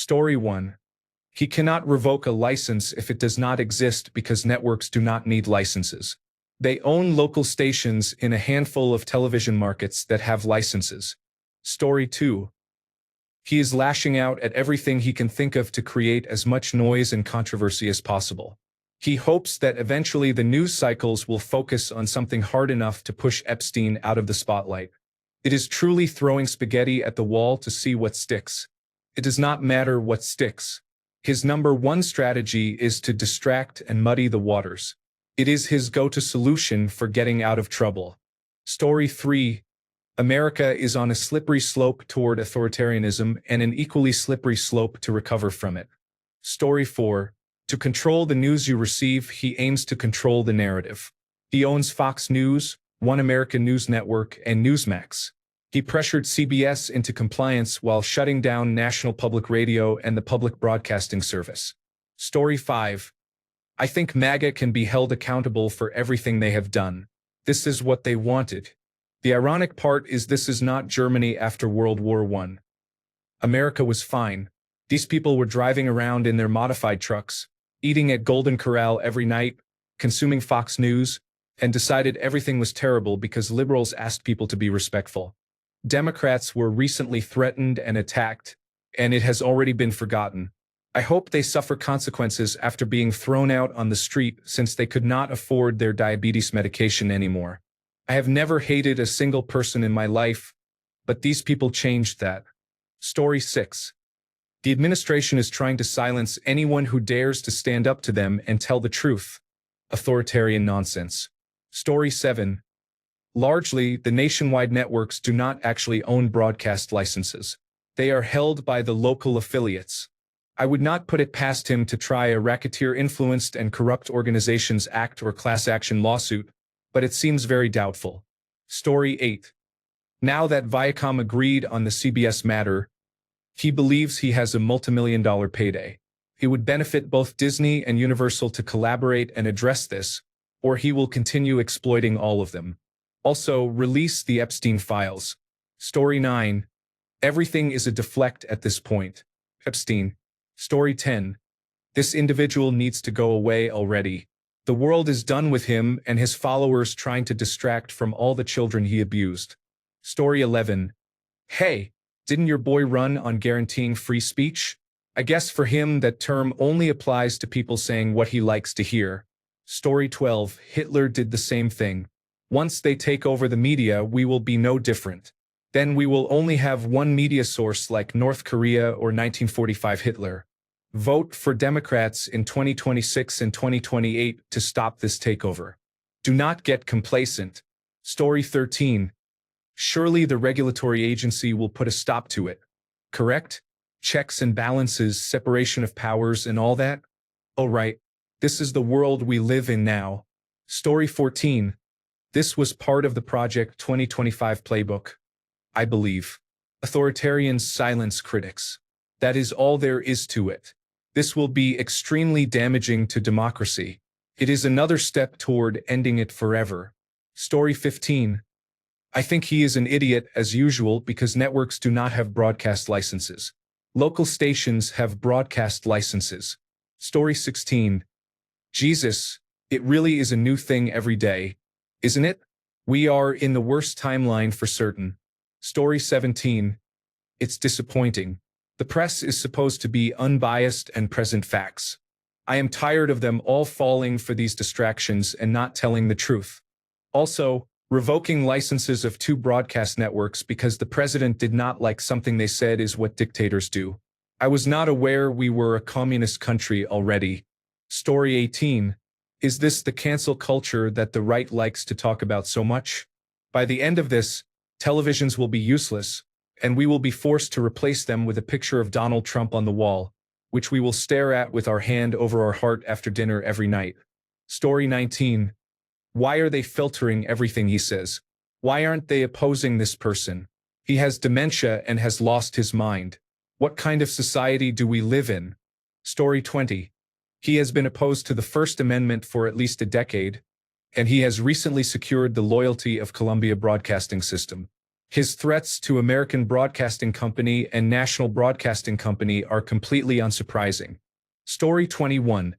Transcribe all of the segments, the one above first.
Story 1. He cannot revoke a license if it does not exist because networks do not need licenses. They own local stations in a handful of television markets that have licenses. Story 2. He is lashing out at everything he can think of to create as much noise and controversy as possible. He hopes that eventually the news cycles will focus on something hard enough to push Epstein out of the spotlight. It is truly throwing spaghetti at the wall to see what sticks. It does not matter what sticks. His number one strategy is to distract and muddy the waters. It is his go-to solution for getting out of trouble. Story 3. America is on a slippery slope toward authoritarianism and an equally slippery slope to recover from it. Story 4. To control the news you receive, he aims to control the narrative. He owns Fox News, One American News Network, and Newsmax. He pressured CBS into compliance while shutting down National Public Radio and the Public Broadcasting Service. Story 5. I think MAGA can be held accountable for everything they have done. This is what they wanted. The ironic part is this is not Germany after World War I. America was fine. These people were driving around in their modified trucks, eating at Golden Corral every night, consuming Fox News, and decided everything was terrible because liberals asked people to be respectful. Democrats were recently threatened and attacked, and it has already been forgotten. I hope they suffer consequences after being thrown out on the street since they could not afford their diabetes medication anymore. I have never hated a single person in my life, but these people changed that. Story 6. The administration is trying to silence anyone who dares to stand up to them and tell the truth. Authoritarian nonsense. Story 7. Largely, the nationwide networks do not actually own broadcast licenses. They are held by the local affiliates. I would not put it past him to try a racketeer-influenced and corrupt organizations act or class action lawsuit, but it seems very doubtful. Story 8. Now that Viacom agreed on the CBS matter, he believes he has a multimillion-dollar payday. It would benefit both Disney and Universal to collaborate and address this, or he will continue exploiting all of them. Also, release the Epstein files. Story 9. Everything is a deflect at this point. Epstein. Story 10. This individual needs to go away already. The world is done with him and his followers trying to distract from all the children he abused. Story 11. Hey, didn't your boy run on guaranteeing free speech? I guess for him that term only applies to people saying what he likes to hear. Story 12. Hitler did the same thing. Once they take over the media, we will be no different. Then we will only have one media source like North Korea or 1945 Hitler. Vote for Democrats in 2026 and 2028 to stop this takeover. Do not get complacent. Story 13. Surely the regulatory agency will put a stop to it. Correct? Checks and balances, separation of powers, and all that? Oh right. This is the world we live in now. Story 14. This was part of the Project 2025 playbook. I believe. Authoritarians silence critics. That is all there is to it. This will be extremely damaging to democracy. It is another step toward ending it forever. Story 15. I think he is an idiot as usual because networks do not have broadcast licenses. Local stations have broadcast licenses. Story 16. Jesus, it really is a new thing every day, isn't it? We are in the worst timeline for certain. Story 17. It's disappointing. The press is supposed to be unbiased and present facts. I am tired of them all falling for these distractions and not telling the truth. Also, revoking licenses of 2 broadcast networks because the president did not like something they said is what dictators do. I was not aware we were a communist country already. Story 18. Is this the cancel culture that the right likes to talk about so much? By the end of this, televisions will be useless, and we will be forced to replace them with a picture of Donald Trump on the wall, which we will stare at with our hand over our heart after dinner every night. Story 19. Why are they filtering everything he says? Why aren't they opposing this person? He has dementia and has lost his mind. What kind of society do we live in? Story 20. He has been opposed to the First Amendment for at least a decade, and he has recently secured the loyalty of Columbia Broadcasting System. His threats to American Broadcasting Company and National Broadcasting Company are completely unsurprising. Story 21.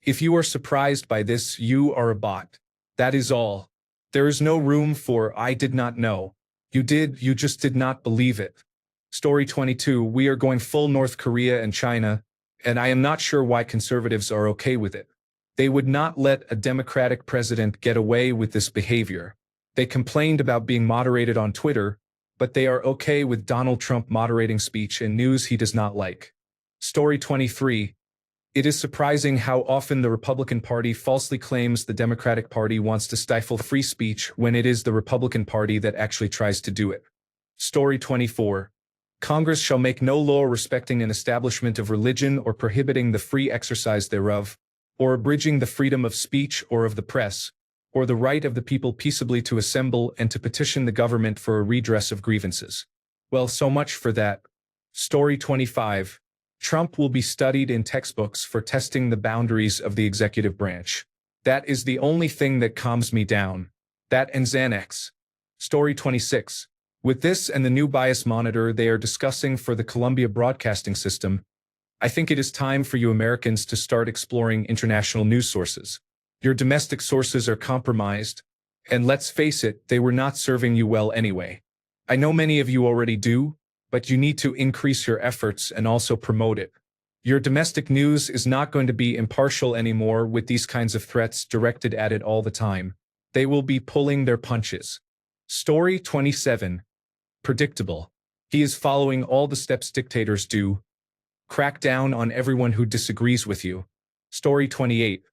If you are surprised by this, you are a bot. That is all. There is no room for "I did not know." You just did not believe it. Story 22. We are going full North Korea and China, and I am not sure why conservatives are okay with it. They would not let a Democratic president get away with this behavior. They complained about being moderated on Twitter, but they are okay with Donald Trump moderating speech and news he does not like. Story 23. It is surprising how often the Republican Party falsely claims the Democratic Party wants to stifle free speech when it is the Republican Party that actually tries to do it. Story 24. Congress shall make no law respecting an establishment of religion or prohibiting the free exercise thereof, or abridging the freedom of speech or of the press, or the right of the people peaceably to assemble and to petition the government for a redress of grievances. Well, so much for that. Story 25. Trump will be studied in textbooks for testing the boundaries of the executive branch. That is the only thing that calms me down. That and Xanax. Story 26. With this and the new bias monitor they are discussing for the Columbia Broadcasting System, I think it is time for you Americans to start exploring international news sources. Your domestic sources are compromised, and let's face it, they were not serving you well anyway. I know many of you already do, but you need to increase your efforts and also promote it. Your domestic news is not going to be impartial anymore with these kinds of threats directed at it all the time. They will be pulling their punches. Story 27. Predictable. He is following all the steps dictators do. Crack down on everyone who disagrees with you. Story 28.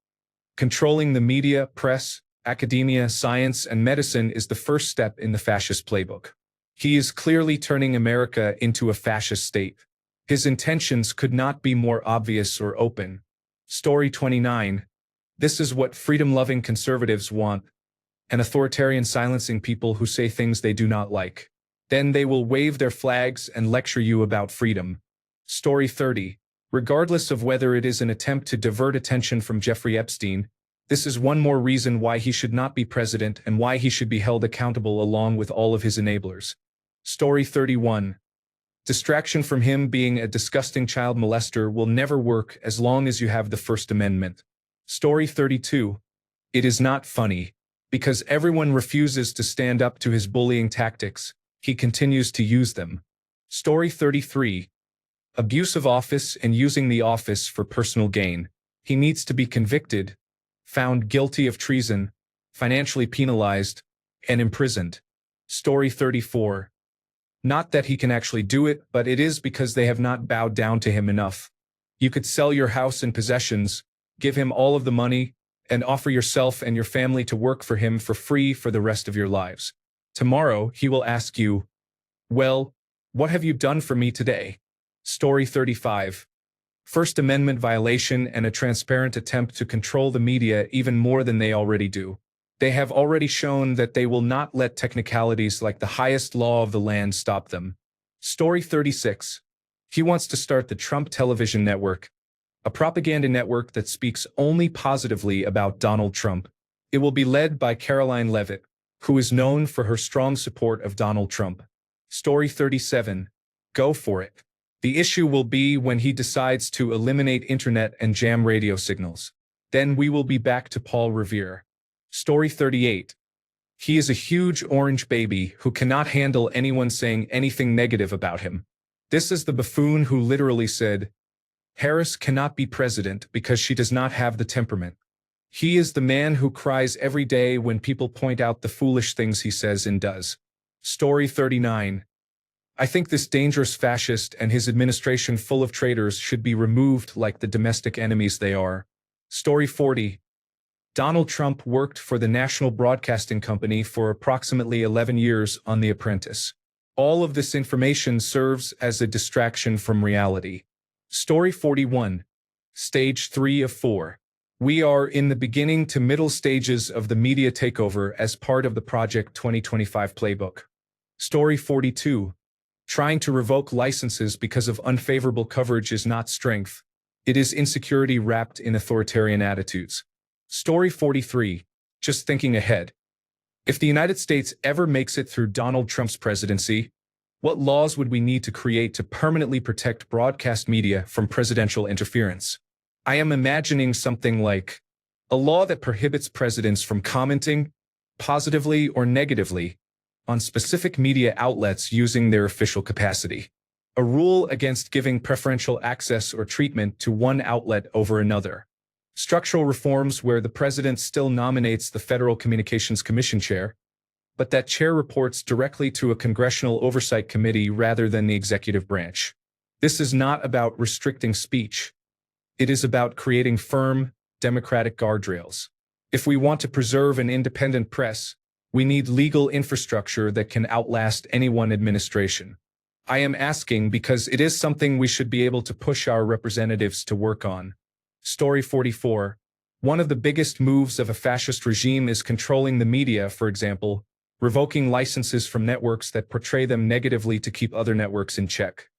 Controlling the media, press, academia, science, and medicine is the first step in the fascist playbook. He is clearly turning America into a fascist state. His intentions could not be more obvious or open. Story 29. This is what freedom-loving conservatives want: an authoritarian silencing people who say things they do not like. Then they will wave their flags and lecture you about freedom. Story 30. Regardless of whether it is an attempt to divert attention from Jeffrey Epstein, this is one more reason why he should not be president and why he should be held accountable along with all of his enablers. Story 31. Distraction from him being a disgusting child molester will never work as long as you have the First Amendment. Story 32. It is not funny. Because everyone refuses to stand up to his bullying tactics, he continues to use them. Story 33. Abuse of office and using the office for personal gain. He needs to be convicted, found guilty of treason, financially penalized, and imprisoned. Story 34. Not that he can actually do it, but it is because they have not bowed down to him enough. You could sell your house and possessions, give him all of the money, and offer yourself and your family to work for him for free for the rest of your lives. Tomorrow, he will ask you, "Well, what have you done for me today?" Story 35. First Amendment violation and a transparent attempt to control the media even more than they already do. They have already shown that they will not let technicalities like the highest law of the land stop them. Story 36. He wants to start the Trump Television Network, a propaganda network that speaks only positively about Donald Trump. It will be led by Caroline Leavitt, who is known for her strong support of Donald Trump. Story 37. Go for it. The issue will be when he decides to eliminate internet and jam radio signals. Then we will be back to Paul Revere. Story 38. He is a huge orange baby who cannot handle anyone saying anything negative about him. This is the buffoon who literally said, "Harris cannot be president because she does not have the temperament." He is the man who cries every day when people point out the foolish things he says and does. Story 39. I think this dangerous fascist and his administration full of traitors should be removed like the domestic enemies they are. Story 40. Donald Trump worked for the National Broadcasting Company for approximately 11 years on The Apprentice. All of this information serves as a distraction from reality. Story 41. Stage 3 of 4. We are in the beginning to middle stages of the media takeover as part of the Project 2025 playbook. Story 42. Trying to revoke licenses because of unfavorable coverage is not strength. It is insecurity wrapped in authoritarian attitudes. Story 43. Just thinking ahead. If the United States ever makes it through Donald Trump's presidency, what laws would we need to create to permanently protect broadcast media from presidential interference? I am imagining something like a law that prohibits presidents from commenting, positively or negatively, on specific media outlets using their official capacity. A rule against giving preferential access or treatment to one outlet over another. Structural reforms where the president still nominates the Federal Communications Commission chair, but that chair reports directly to a congressional oversight committee rather than the executive branch. This is not about restricting speech. It is about creating firm, democratic guardrails. If we want to preserve an independent press, we need legal infrastructure that can outlast any one administration. I am asking because it is something we should be able to push our representatives to work on. Story 44. One of the biggest moves of a fascist regime is controlling the media, for example, revoking licenses from networks that portray them negatively to keep other networks in check.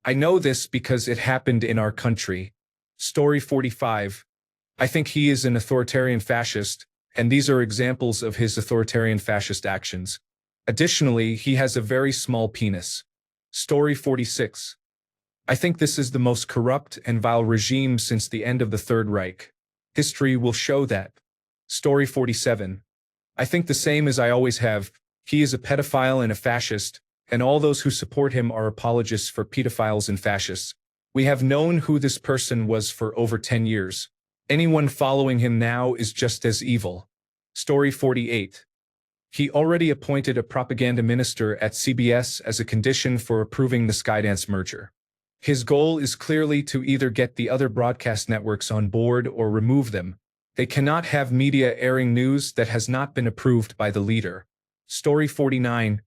I know this because it happened in our country. Story 45. I think he is an authoritarian fascist, and these are examples of his authoritarian fascist actions. Additionally, he has a very small penis. Story 46. I think this is the most corrupt and vile regime since the end of the Third Reich. History will show that. Story 47. I think the same as I always have. He is a pedophile and a fascist, and all those who support him are apologists for pedophiles and fascists. We have known who this person was for over 10 years. Anyone following him now is just as evil. Story 48. He already appointed a propaganda minister at CBS as a condition for approving the Skydance merger. His goal is clearly to either get the other broadcast networks on board or remove them. They cannot have media airing news that has not been approved by the leader. Story 49.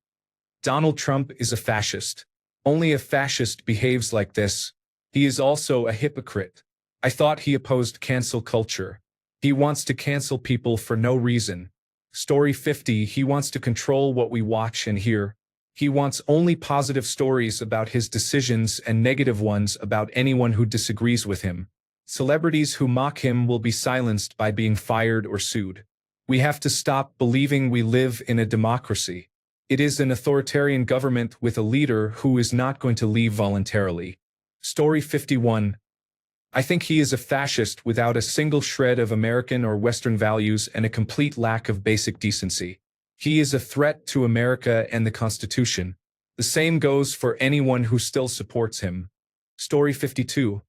Donald Trump is a fascist. Only a fascist behaves like this. He is also a hypocrite. I thought he opposed cancel culture. He wants to cancel people for no reason. Story 50. He wants to control what we watch and hear. He wants only positive stories about his decisions and negative ones about anyone who disagrees with him. Celebrities who mock him will be silenced by being fired or sued. We have to stop believing we live in a democracy. It is an authoritarian government with a leader who is not going to leave voluntarily. Story 51. I think he is a fascist without a single shred of American or Western values and a complete lack of basic decency. He is a threat to America and the Constitution. The same goes for anyone who still supports him. Story 52.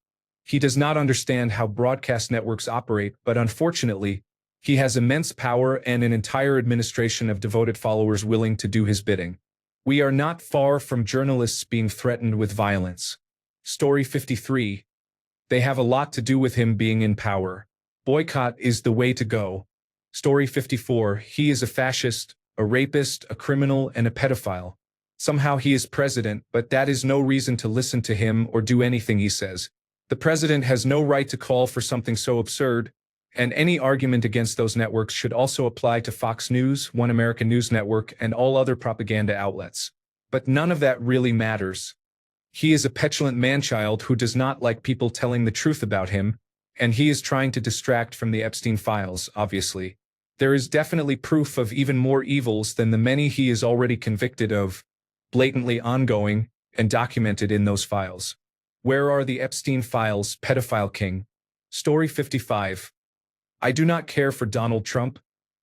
He does not understand how broadcast networks operate, but unfortunately, he has immense power and an entire administration of devoted followers willing to do his bidding. We are not far from journalists being threatened with violence. Story 53. They have a lot to do with him being in power. Boycott is the way to go. Story 54. He is a fascist, a rapist, a criminal, and a pedophile. Somehow he is president, but that is no reason to listen to him or do anything he says. The president has no right to call for something so absurd, and any argument against those networks should also apply to Fox News, One American News Network, and all other propaganda outlets. But none of that really matters. He is a petulant man-child who does not like people telling the truth about him, and he is trying to distract from the Epstein files, obviously. There is definitely proof of even more evils than the many he is already convicted of, blatantly ongoing and documented in those files. Where are the Epstein files, pedophile king? Story 55. I do not care for Donald Trump,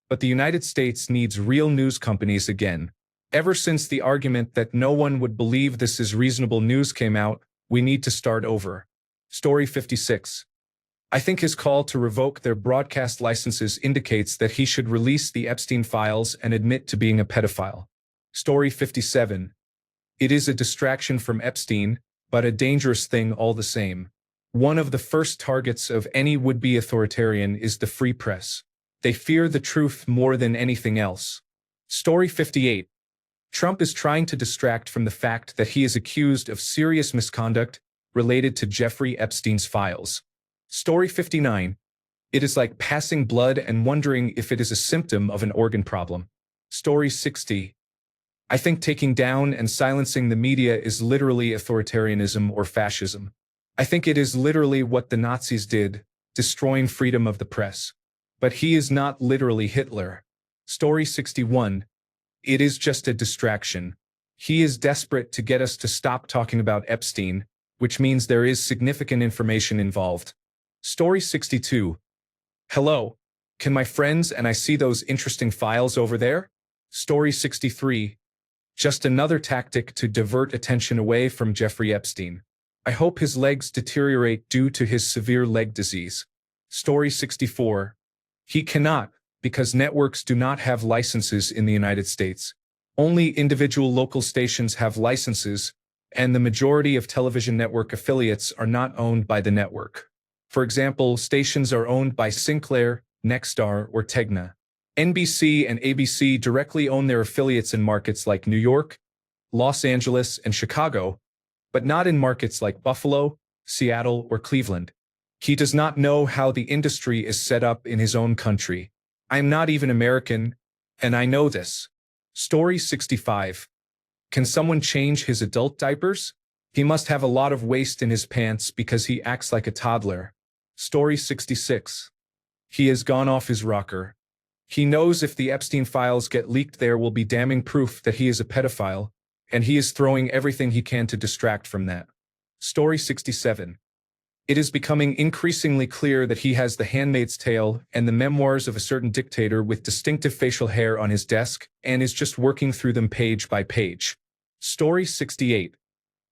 but the United States needs real news companies again. Ever since the argument that no one would believe this is reasonable news came out, we need to start over. Story 56. I think his call to revoke their broadcast licenses indicates that he should release the Epstein files and admit to being a pedophile. Story 57. It is a distraction from Epstein, but a dangerous thing all the same. One of the first targets of any would-be authoritarian is the free press. They fear the truth more than anything else. Story 58. Trump is trying to distract from the fact that he is accused of serious misconduct related to Jeffrey Epstein's files. Story 59. It is like passing blood and wondering if it is a symptom of an organ problem. Story 60. I think taking down and silencing the media is literally authoritarianism or fascism. I think it is literally what the Nazis did, destroying freedom of the press. But he is not literally Hitler. Story 61. It is just a distraction. He is desperate to get us to stop talking about Epstein, which means there is significant information involved. Story 62. Hello. Can my friends and I see those interesting files over there? Story 63. Just another tactic to divert attention away from Jeffrey Epstein. I hope his legs deteriorate due to his severe leg disease. Story 64. He cannot, because networks do not have licenses in the United States. Only individual local stations have licenses, and the majority of television network affiliates are not owned by the network. For example, stations are owned by Sinclair, Nexstar, or Tegna. NBC and ABC directly own their affiliates in markets like New York, Los Angeles, and Chicago, but not in markets like Buffalo, Seattle, or Cleveland. He does not know how the industry is set up in his own country. I am not even American, and I know this. Story 65. Can someone change his adult diapers? He must have a lot of waste in his pants because he acts like a toddler. Story 66. He has gone off his rocker. He knows if the Epstein files get leaked there will be damning proof that he is a pedophile, and he is throwing everything he can to distract from that. Story 67. It is becoming increasingly clear that he has The Handmaid's Tale and the memoirs of a certain dictator with distinctive facial hair on his desk and is just working through them page by page. Story 68.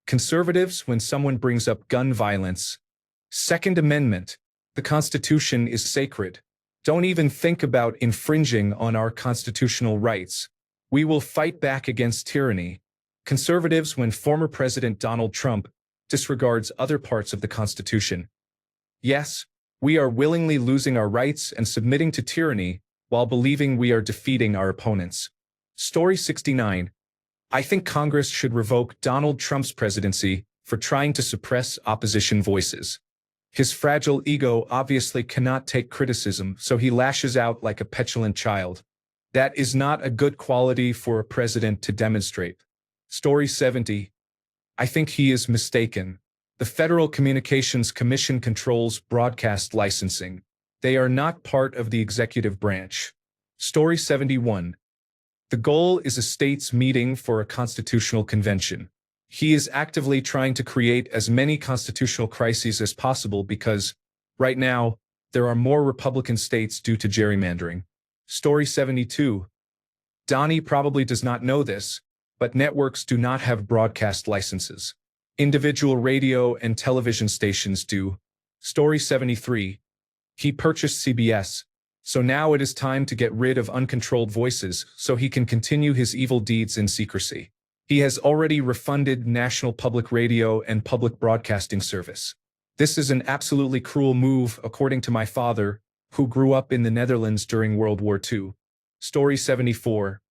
Conservatives when someone brings up gun violence. Second Amendment. The Constitution is sacred. Don't even think about infringing on our constitutional rights. We will fight back against tyranny. Conservatives when former President Donald Trump disregards other parts of the Constitution. Yes, we are willingly losing our rights and submitting to tyranny while believing we are defeating our opponents. Story 69. I think Congress should revoke Donald Trump's presidency for trying to suppress opposition voices. His fragile ego obviously cannot take criticism, so he lashes out like a petulant child. That is not a good quality for a president to demonstrate. Story 70. I think he is mistaken. The Federal Communications Commission controls broadcast licensing. They are not part of the executive branch. Story 71. The goal is a state's meeting for a constitutional convention. He is actively trying to create as many constitutional crises as possible because, right now, there are more Republican states due to gerrymandering. Story 72. Donnie probably does not know this, but networks do not have broadcast licenses. Individual radio and television stations do. Story 73. He purchased CBS, so now it is time to get rid of uncontrolled voices so he can continue his evil deeds in secrecy. He has already refunded National Public Radio and Public Broadcasting Service. This is an absolutely cruel move, according to my father, who grew up in the Netherlands during World War II. Story 74.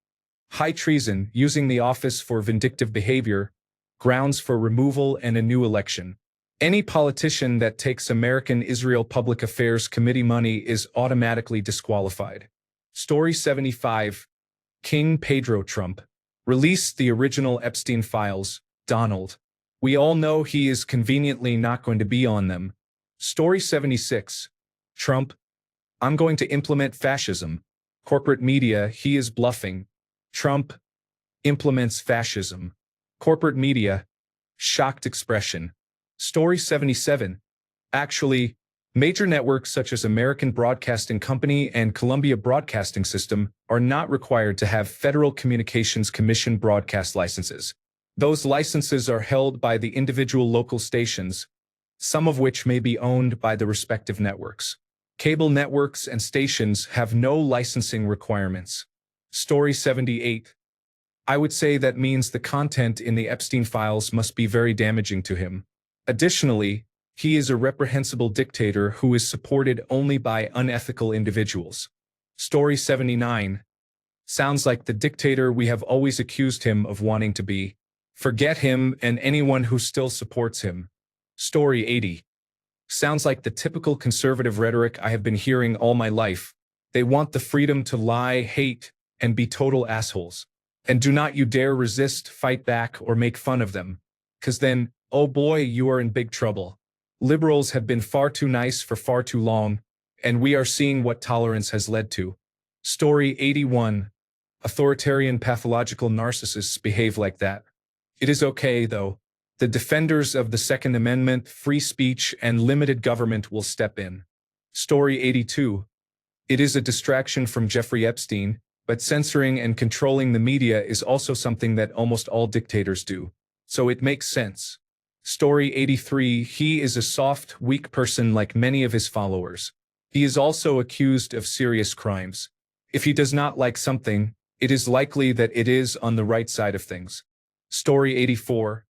High treason, using the office for vindictive behavior, grounds for removal and a new election. Any politician that takes American Israel Public Affairs Committee money is automatically disqualified. Story 75. King Pedro Trump. Release the original Epstein files, Donald. We all know he is conveniently not going to be on them. Story 76. Trump. I'm going to implement fascism. Corporate media, he is bluffing. Trump implements fascism. Corporate media, shocked expression. Story 77. Actually, major networks such as American Broadcasting Company and Columbia Broadcasting System are not required to have Federal Communications Commission broadcast licenses. Those licenses are held by the individual local stations, some of which may be owned by the respective networks. Cable networks and stations have no licensing requirements. Story 78. I would say that means the content in the Epstein files must be very damaging to him. Additionally, he is a reprehensible dictator who is supported only by unethical individuals. Story 79. Sounds like the dictator we have always accused him of wanting to be. Forget him and anyone who still supports him. Story 80. Sounds like the typical conservative rhetoric I have been hearing all my life. They want the freedom to lie, hate, and be total assholes. And do not you dare resist, fight back, or make fun of them. 'Cause then, oh boy, you are in big trouble. Liberals have been far too nice for far too long, and we are seeing what tolerance has led to. Story 81. Authoritarian pathological narcissists behave like that. It is okay, though. The defenders of the Second Amendment, free speech, and limited government will step in. Story 82. It is a distraction from Jeffrey Epstein, but censoring and controlling the media is also something that almost all dictators do. So it makes sense. Story 83. He is a soft, weak person like many of his followers. He is also accused of serious crimes. If he does not like something, it is likely that it is on the right side of things. Story 84.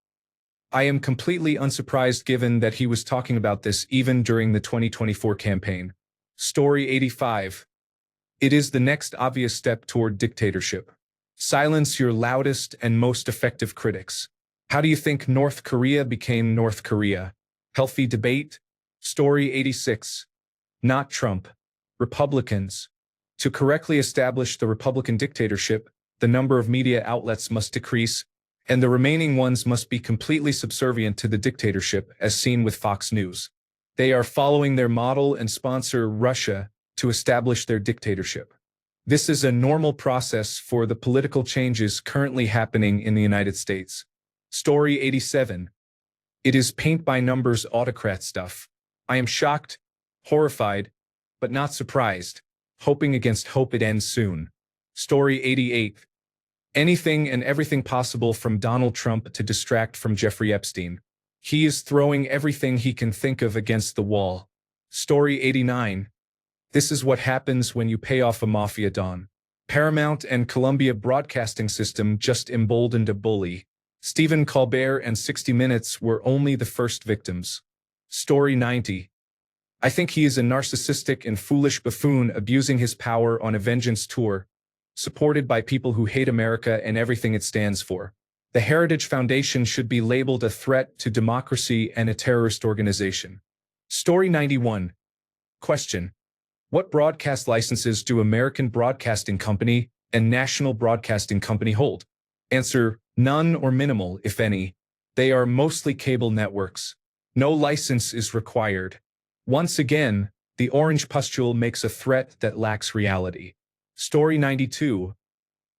I am completely unsurprised given that he was talking about this even during the 2024 campaign. Story 85. It is the next obvious step toward dictatorship. Silence your loudest and most effective critics. How do you think North Korea became North Korea? Healthy debate? Story 86. Not Trump. Republicans. To correctly establish the Republican dictatorship, the number of media outlets must decrease, and the remaining ones must be completely subservient to the dictatorship, as seen with Fox News. They are following their model and sponsor Russia to establish their dictatorship. This is a normal process for the political changes currently happening in the United States. Story 87. It is paint-by-numbers autocrat stuff. I am shocked, horrified, but not surprised, hoping against hope it ends soon. Story 88. Anything and everything possible from Donald Trump to distract from Jeffrey Epstein. He is throwing everything he can think of against the wall. Story 89. This is what happens when you pay off a mafia don. Paramount and Columbia Broadcasting System just emboldened a bully. Stephen Colbert and 60 Minutes were only the first victims. Story 90. I think he is a narcissistic and foolish buffoon abusing his power on a vengeance tour, supported by people who hate America and everything it stands for. The Heritage Foundation should be labeled a threat to democracy and a terrorist organization. Story 91. Question. What broadcast licenses do American Broadcasting Company and National Broadcasting Company hold? Answer. None or minimal, if any. They are mostly cable networks. No license is required. Once again, the orange pustule makes a threat that lacks reality. Story 92.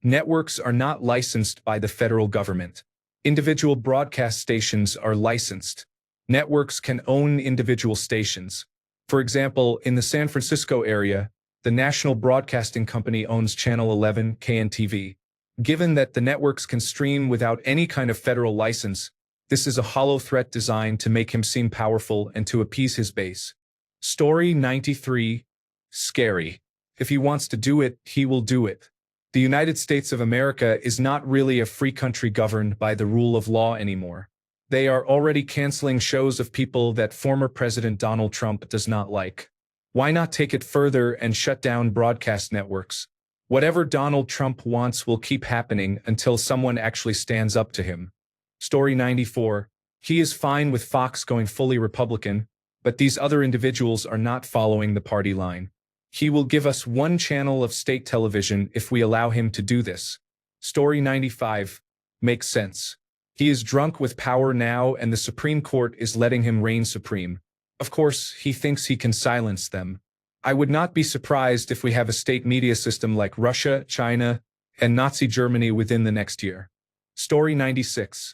Networks are not licensed by the federal government. Individual broadcast stations are licensed. Networks can own individual stations. For example, in the San Francisco area, the National Broadcasting Company owns Channel 11 KNTV. Given that the networks can stream without any kind of federal license, this is a hollow threat designed to make him seem powerful and to appease his base. Story 93. Scary. If he wants to do it, he will do it. The United States of America is not really a free country governed by the rule of law anymore. They are already canceling shows of people that former President Donald Trump does not like. Why not take it further and shut down broadcast networks? Whatever Donald Trump wants will keep happening until someone actually stands up to him. Story 94. He is fine with Fox going fully Republican, but these other individuals are not following the party line. He will give us one channel of state television if we allow him to do this. Story 95. Makes sense. He is drunk with power now and the Supreme Court is letting him reign supreme. Of course, he thinks he can silence them. I would not be surprised if we have a state media system like Russia, China, and Nazi Germany within the next year. Story 96.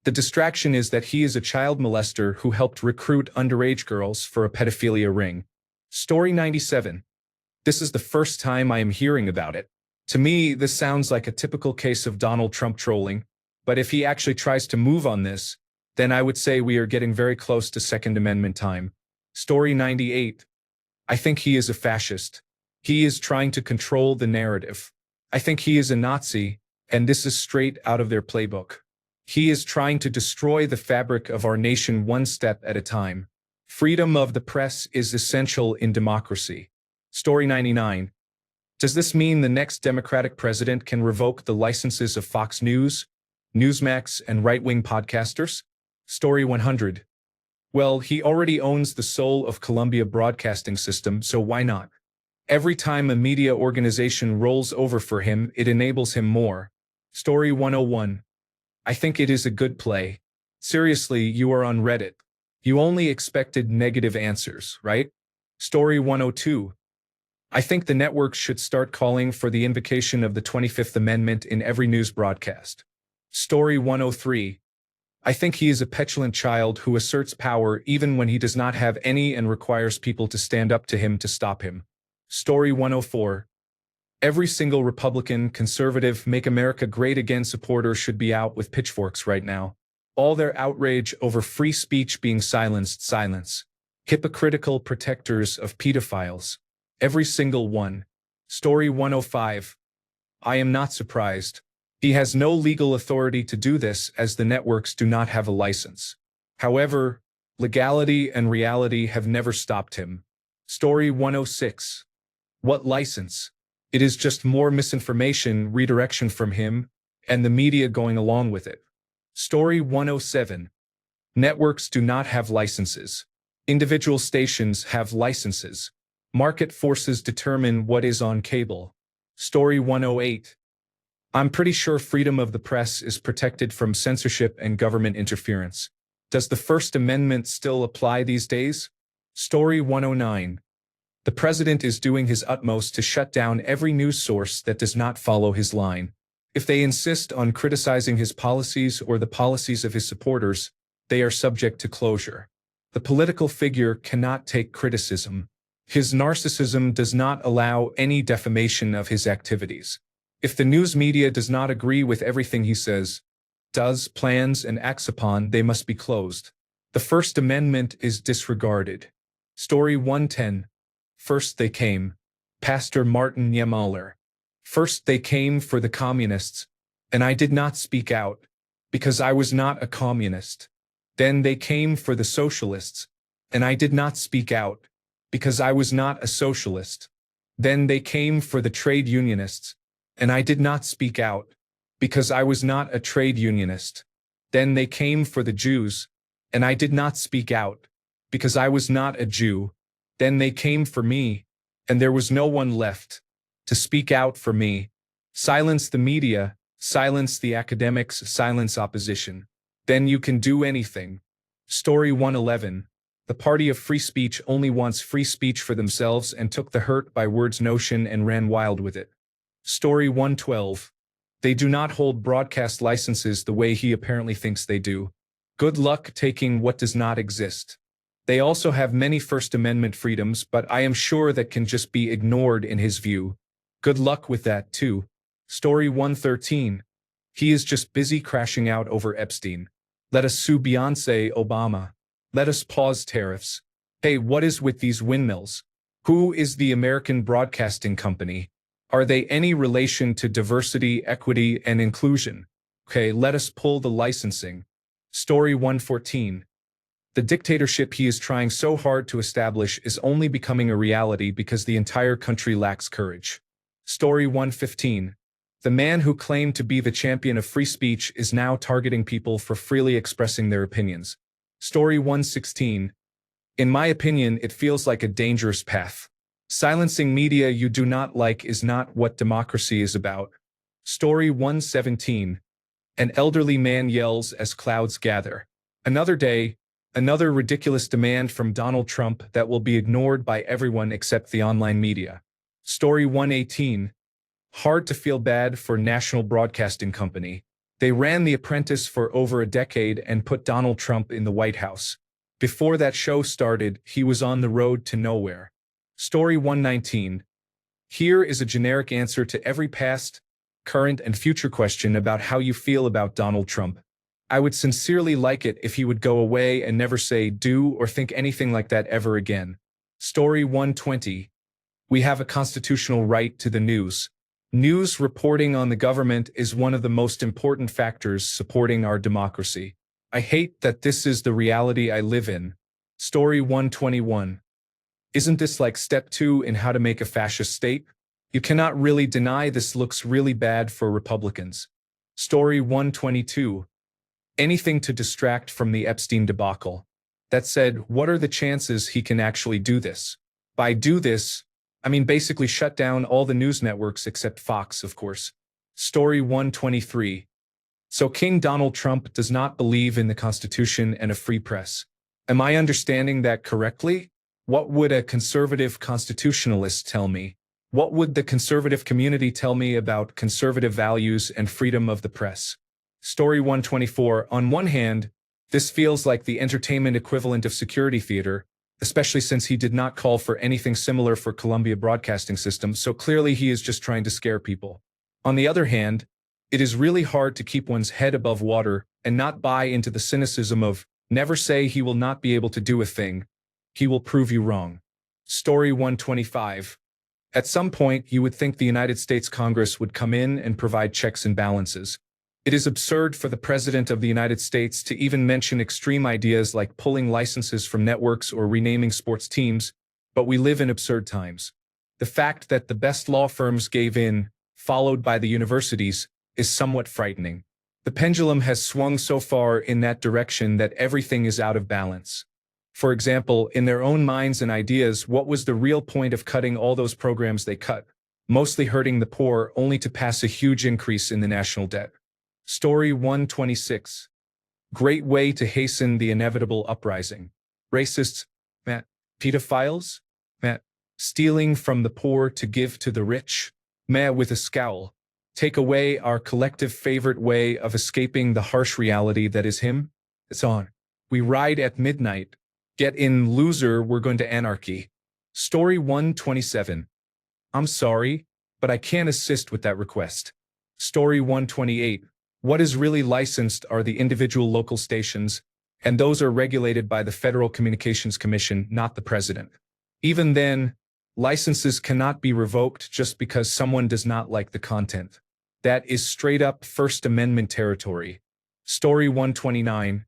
The distraction is that he is a child molester who helped recruit underage girls for a pedophilia ring. Story 97. This is the first time I am hearing about it. To me, this sounds like a typical case of Donald Trump trolling, but if he actually tries to move on this, then I would say we are getting very close to Second Amendment time. Story 98. I think he is a fascist. He is trying to control the narrative. I think he is a Nazi, and this is straight out of their playbook. He is trying to destroy the fabric of our nation one step at a time. Freedom of the press is essential in democracy. Story 99. Does this mean the next Democratic president can revoke the licenses of Fox News, Newsmax, and right-wing podcasters? Story 100. Well, he already owns the soul of Columbia Broadcasting System, so why not? Every time a media organization rolls over for him, it enables him more. Story 101. I think it is a good play. Seriously, you are on Reddit. You only expected negative answers, right? Story 102. I think the networks should start calling for the invocation of the 25th Amendment in every news broadcast. Story 103. I think he is a petulant child who asserts power even when he does not have any and requires people to stand up to him to stop him. Story 104. Every single Republican, conservative, Make America Great Again supporter should be out with pitchforks right now. All their outrage over free speech being silenced, silence. Hypocritical protectors of pedophiles. Every single one. Story 105. I am not surprised. He has no legal authority to do this as the networks do not have a license. However, legality and reality have never stopped him. Story 106. What license? It is just more misinformation, redirection from him, and the media going along with it. Story 107. Networks do not have licenses. Individual stations have licenses. Market forces determine what is on cable. Story 108. I'm pretty sure freedom of the press is protected from censorship and government interference. Does the First Amendment still apply these days? Story 109. The president is doing his utmost to shut down every news source that does not follow his line. If they insist on criticizing his policies or the policies of his supporters, they are subject to closure. The political figure cannot take criticism. His narcissism does not allow any defamation of his activities. If the news media does not agree with everything he says, does, plans, and acts upon, they must be closed. The First Amendment is disregarded. Story 110. First they came. Pastor Martin Niemöller. First they came for the communists, and I did not speak out, because I was not a communist. Then they came for the socialists, and I did not speak out, because I was not a socialist. Then they came for the trade unionists, and I did not speak out, because I was not a trade unionist. Then they came for the Jews, and I did not speak out, because I was not a Jew. Then they came for me, and there was no one left to speak out for me. Silence the media, silence the academics, silence opposition. Then you can do anything. Story 111. The party of free speech only wants free speech for themselves and took the hurt by words notion and ran wild with it. Story 112. They do not hold broadcast licenses the way he apparently thinks they do. Good luck taking what does not exist. They also have many First Amendment freedoms, but I am sure that can just be ignored in his view. Good luck with that too. Story 113. He is just busy crashing out over Epstein. Let us sue Beyonce, Obama. Let us pause tariffs. Hey, what is with these windmills? Who is the American Broadcasting Company? Are they any relation to diversity, equity, and inclusion? Okay, let us pull the licensing. Story 114. The dictatorship he is trying so hard to establish is only becoming a reality because the entire country lacks courage. Story 115. The man who claimed to be the champion of free speech is now targeting people for freely expressing their opinions. Story 116. In my opinion, it feels like a dangerous path. Silencing media you do not like is not what democracy is about. Story 117. An elderly man yells as clouds gather. Another day, another ridiculous demand from Donald Trump that will be ignored by everyone except the online media. Story 118. Hard to feel bad for National Broadcasting Company. They ran The Apprentice for over a decade and put Donald Trump in the White House. Before that show started, he was on the road to nowhere. Story 119. Here is a generic answer to every past, current, and future question about how you feel about Donald Trump. I would sincerely like it if he would go away and never say, do, or think anything like that ever again. Story 120. We have a constitutional right to the news. News reporting on the government is one of the most important factors supporting our democracy. I hate that this is the reality I live in. Story 121. Isn't this like step 2 in how to make a fascist state? You cannot really deny this looks really bad for Republicans. Story 122. Anything to distract from the Epstein debacle. That said, what are the chances he can actually do this? By do this, I mean basically shut down all the news networks except Fox, of course. Story 123. So King Donald Trump does not believe in the Constitution and a free press. Am I understanding that correctly? What would a conservative constitutionalist tell me? What would the conservative community tell me about conservative values and freedom of the press? Story 124. On one hand, this feels like the entertainment equivalent of security theater, especially since he did not call for anything similar for Columbia Broadcasting System, so clearly he is just trying to scare people. On the other hand, it is really hard to keep one's head above water and not buy into the cynicism of, never say he will not be able to do a thing. He will prove you wrong. Story 125. At some point, you would think the United States Congress would come in and provide checks and balances. It is absurd for the President of the United States to even mention extreme ideas like pulling licenses from networks or renaming sports teams, but we live in absurd times. The fact that the best law firms gave in, followed by the universities, is somewhat frightening. The pendulum has swung so far in that direction that everything is out of balance. For example, in their own minds and ideas, what was the real point of cutting all those programs they cut, mostly hurting the poor, only to pass a huge increase in the national debt? Story 126. Great way to hasten the inevitable uprising. Racists, Matt. Pedophiles, Matt. Stealing from the poor to give to the rich, Matt with a scowl. Take away our collective favorite way of escaping the harsh reality that is him. It's on. We ride at midnight. Get in, loser, we're going to anarchy. Story 127. I'm sorry, but I can't assist with that request. Story 128. What is really licensed are the individual local stations, and those are regulated by the Federal Communications Commission, not the President. Even then, licenses cannot be revoked just because someone does not like the content. That is straight up First Amendment territory. Story 129.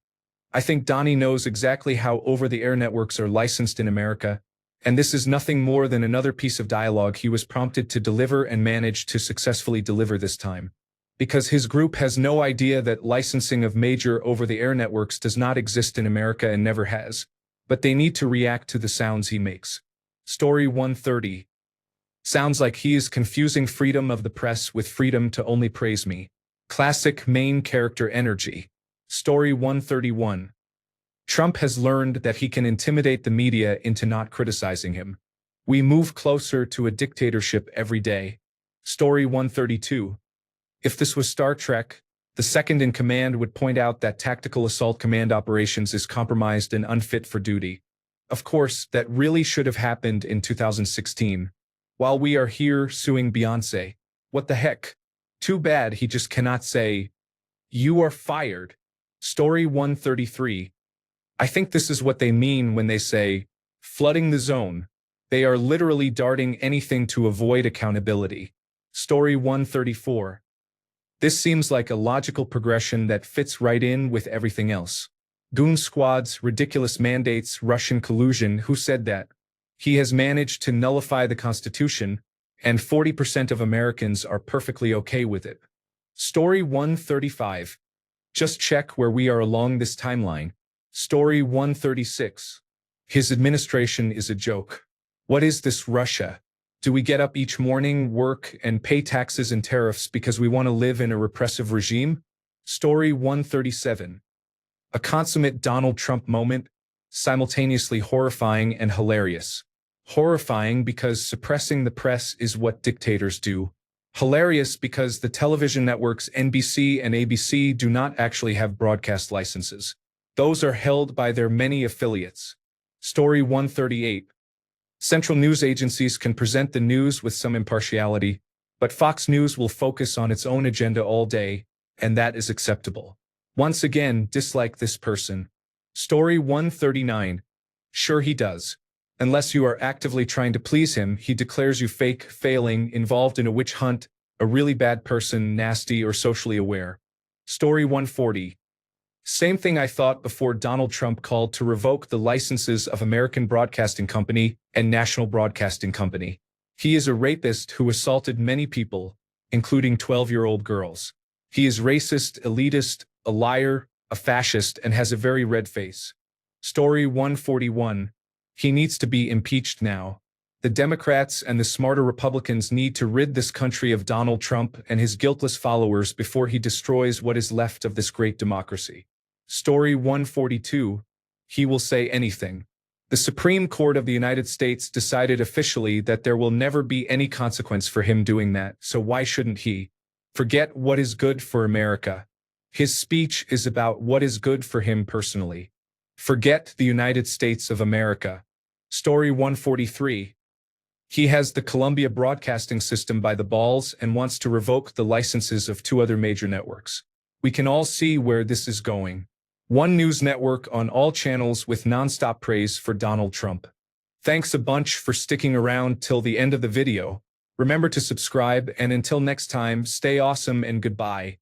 I think Donnie knows exactly how over-the-air networks are licensed in America, and this is nothing more than another piece of dialogue he was prompted to deliver and managed to successfully deliver this time. Because his group has no idea that licensing of major over-the-air networks does not exist in America and never has, but they need to react to the sounds he makes. Story 130. Sounds like he is confusing freedom of the press with freedom to only praise me. Classic main character energy. Story 131. Trump has learned that he can intimidate the media into not criticizing him. We move closer to a dictatorship every day. Story 132. If this was Star Trek, the second in command would point out that Tactical Assault Command Operations is compromised and unfit for duty. Of course, that really should have happened in 2016. While we are here suing Beyoncé, what the heck? Too bad he just cannot say, "You are fired." Story 133. I think this is what they mean when they say, flooding the zone. They are literally darting anything to avoid accountability. Story 134. This seems like a logical progression that fits right in with everything else. Goon squads, ridiculous mandates, Russian collusion, who said that? He has managed to nullify the Constitution, and 40% of Americans are perfectly okay with it. Story 135. Just check where we are along this timeline. Story 136. His administration is a joke. What is this Russia? Do we get up each morning, work, and pay taxes and tariffs because we want to live in a repressive regime? Story 137. A consummate Donald Trump moment, simultaneously horrifying and hilarious. Horrifying because suppressing the press is what dictators do. Hilarious because the television networks NBC and ABC do not actually have broadcast licenses. Those are held by their many affiliates. Story 138. Central news agencies can present the news with some impartiality, but Fox News will focus on its own agenda all day, and that is acceptable. Once again, dislike this person. Story 139. Sure he does. Unless you are actively trying to please him, he declares you fake, failing, involved in a witch hunt, a really bad person, nasty or socially aware. Story 140. Same thing I thought before Donald Trump called to revoke the licenses of American Broadcasting Company and National Broadcasting Company. He is a rapist who assaulted many people, including 12-year-old girls. He is racist, elitist, a liar, a fascist, and has a very red face. Story 141. He needs to be impeached now. The Democrats and the smarter Republicans need to rid this country of Donald Trump and his guiltless followers before he destroys what is left of this great democracy. Story 142. He will say anything. The Supreme Court of the United States decided officially that there will never be any consequence for him doing that, so why shouldn't he? Forget what is good for America. His speech is about what is good for him personally. Forget the United States of America. Story 143. He has the Columbia Broadcasting System by the balls and wants to revoke the licenses of 2 other major networks. We can all see where this is going. One news network on all channels with nonstop praise for Donald Trump. Thanks a bunch for sticking around till the end of the video. Remember to subscribe, and until next time, stay awesome and goodbye.